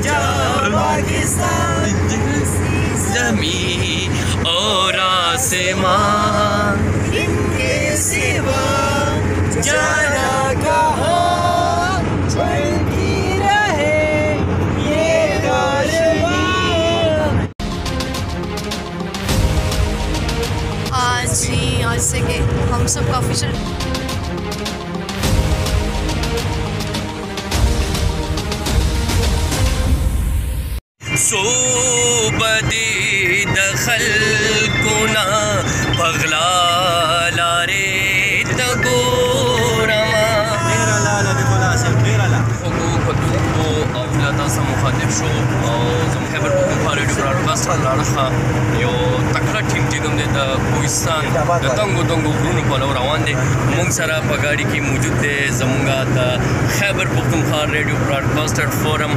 जा पाकिस्तान ज़मीं और आसमां इनके सिवा जाना कहाँ चलती रहे ये कारवां। आज से के हम सब का ऑफिशियल सोबदे दखल कुना पगला लारे तगोरमा मेरा लाला दे बोला से मेरा ला को अवलादा से मुखातिब शो زم خیبر پختونخوا ریډیو براډکاسټ لاړه یو تکړه ټیم چې کوم دی د کوهستان د تنګو غرونو په لور روان دی. موږ سره په ګاډي کې موجود دی زموږ د خیبر پختونخوا ریډیو براډکاسټر فورم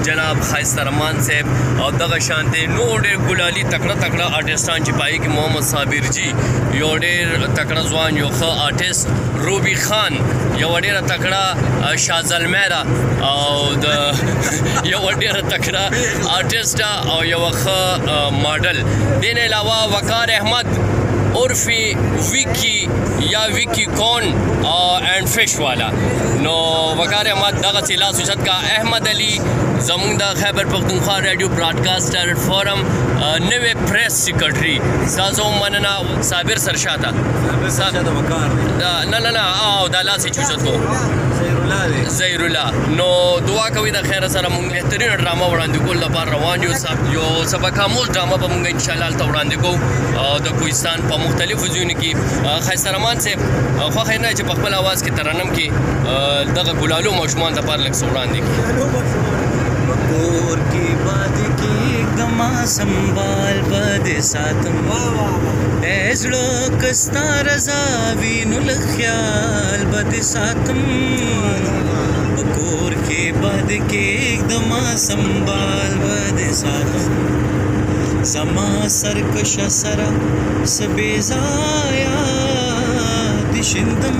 جناب ښایسته رحمان صاحب او دغه شانتې نور ډېر ګلالي تکړه آرټسټان چې پایي کې محمد صابر جي یو ډېر تکړه ځوان یو ښه آرټسټ روبي خان یو ډېره تکړه شازلمیره او د یو ډېره تکړه آرټسټ او یو ښه ماډل. دین علاوه وقار احمد عرفی ویکی یا ویکی کون اینڈ فش والا نو وقار احمد دغه لاس اوچت کا احمد علی زمونږ د خیبر پختونخوا ریډیو براډکاسټر فورم نوې پریس سیکرټري ستاسو مننه. صابر سرشاته نه او دا لاس یې چوچت کو زهیر الله نو دعا کوي د خیر سره مونږ بهترین ډرامه وړاندې کول لپاره روان یو سبق آموز ډرامه به مونږ ان شاء الله هلته وړاندې کوو د کوهستان په مختلفو ځایونو کې. ښایسته رحمان صاحب خوښ یې نه چې په خپل اواز کې ترنم کې دغه ګلالو ماشومانو لپاره لږ څه وړاندې کړي. کور کې باد کې دما سنبال بد ساتم ایزړه کستا رضا وینو لخیال بد ساتم کور کې باد کې دما سنبال بد ساتم زما سرکش سرا سبیزایا دشندم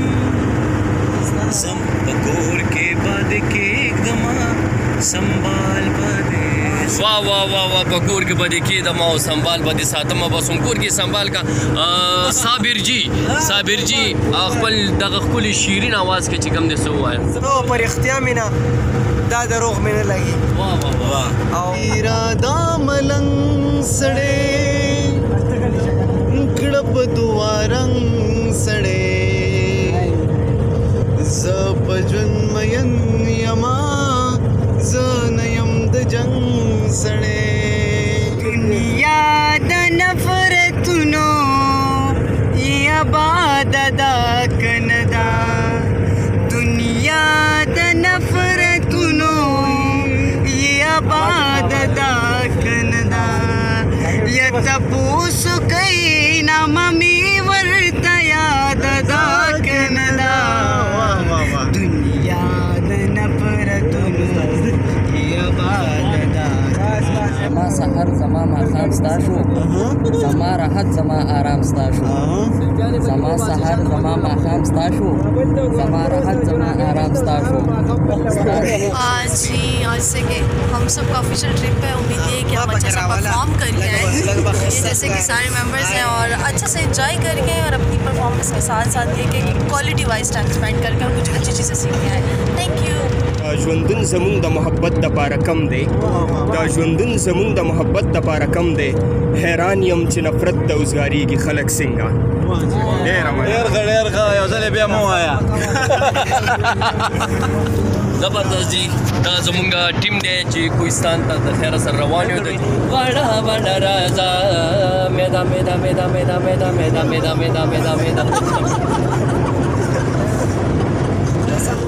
زم کور کې باد کې دما سنبال بده واہ واہ واہ واہ پکور کے بدی کی دما او سنبال بدی ساتم بس کور کی سنبال کا صابر جی خپل دغه خپل شیرین आवाज کې چکم دې سو وای نو پر اختیامینا دا دروغ مې نه لګي واہ واہ واہ او اراده ملنګ سړې کړپ دوارنګ سړې ز پجن مین یما زنیم د جنگ سړې دنیا د نفرتونو یا باد دا کندا دنیا د نفرتونو یا باد دا کندا یا تپوسو کئی نام می ورتا یاد دا کندا دنیا د نفرتونو زما سحر زما ماښام ستا شو زما راحت زما آرام ستا شو زما سحر زما ماښام ستا شو زما راحت زما آرام ستا شو. आज से के हम सब का ऑफिशियल ट्रिप है. उम्मीद है कि हम अच्छा सा परफॉर्म करके आए जैसे कि सारे मेंबर्स हैं और अच्छे से एंजॉय करके और अपनी परफॉर्मेंस के साथ ये कि क्वालिटी वाइज टाइम स्पेंड करके और कुछ अच्छी चीज़ें सीख के आए. Thank you. ژوندون زمونږ د محبت دپاره کم دی دا ژوندون زمونږ د محبت دپاره کم دی حیران یم چې نفرت د اوزګارېږي خلک څنګه ډېر ښه یو ځل بیا مه وایه زبردست جی دا زمونږ ټیم دی چې کوهستان ته د خیره سره روان یو دی وړه وړه راځه میدا میدا میدا میدا میدا میدا میدا میدا میدا میدا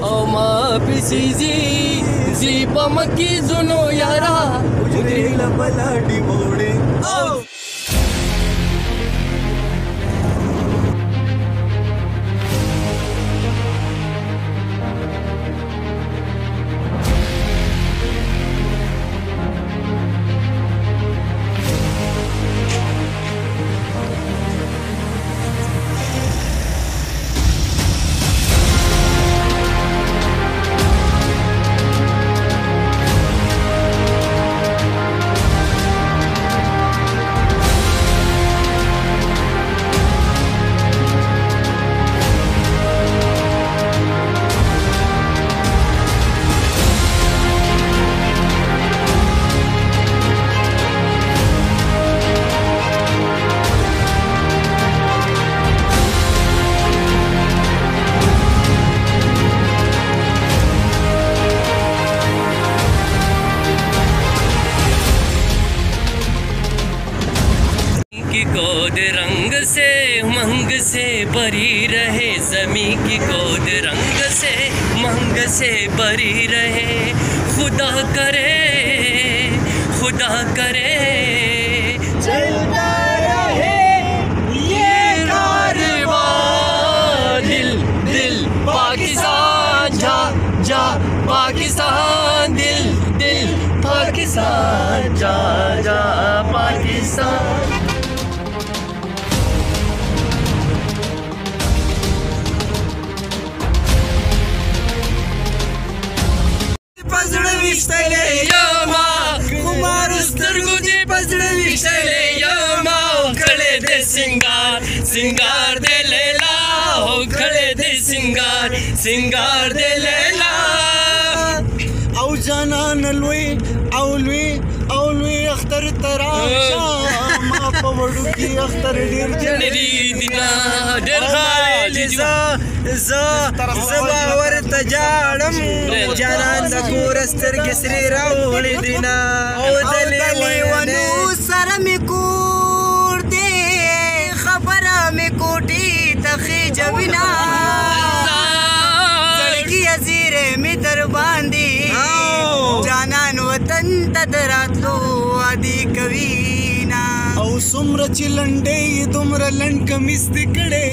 او ما پسیزی زی پمکی زنو یارا مجھے لبلاڈی موڑے महंग से भरी रहे ज़मीं की गोद रंग से महंग से भरी रहे खुदा करे चलता रहे ये कारवां दिल दिल पाकिस्तान जा जा पाकिस्तान दिल दिल पाकिस्तान जा जा पाकिस्तान पजड़ विश्तले यामा कुमार स्तरगु दी पजड़ विश्तले यामा खड़े दे सिंगार दे लेला हो खड़े दे सिंगार दे लेला او جانان لوی اختر تراشه ما په وړو کې اختر ډیر دینا ډیر خالي زبا ورته جاړم جانان د کور سترګې سرې راوړې دینا او د لیوانو سره مې کور دی خبره مې کوټې ته خېجوینا زړګي ازیرې مې در باندې جانان وطن ته دراتلو وادي کوي نا او څومره چې لنډې دومره لنډ کمیس دې کړې